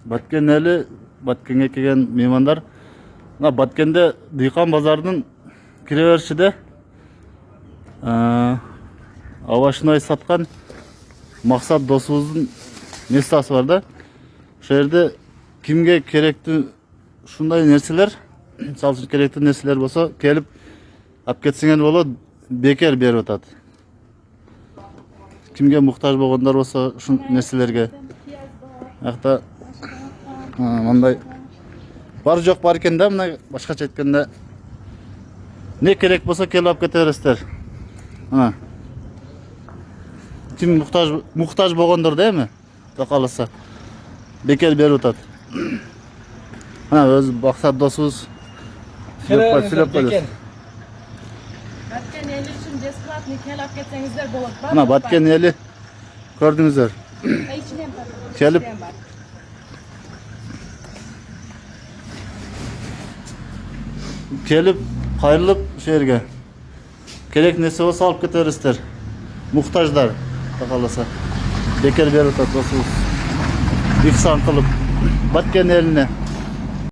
Баткен eli, Баткенге келген меймандар. Мына Баткенде Дыйкан базарының кіре берішіде овощной сатқан Мақсат досыбыздың местасы бар да. Ошол жерде кимге керекті шундай нерселер, мисалы үчүн керекті нерселер болсо, келип алып кетсеңер болот, бекер берип атат. Кимге муктаж болгондар болсо, ушул нерселерге. Акта мындай бар жок бар экен да, мына башкача айтканда не керек болсо келип алып кете бересиздер. Ким муктаж болгондор да эми, Кудай кааласа бекер берип атат. Өзү Мақсат досубуз сүйлөп коёбуз. Баткен eli үшін бесплатный келіп кетсеңіздер болот. Мына Баткен eli көрдүңүздөр. Келип кайрылып ошол жерге керек нерсе болсо алып кете бересиздер. Муктаждар, Кудай кааласа бекер берип атат досубуз. Ихсан кылып Баткен элине.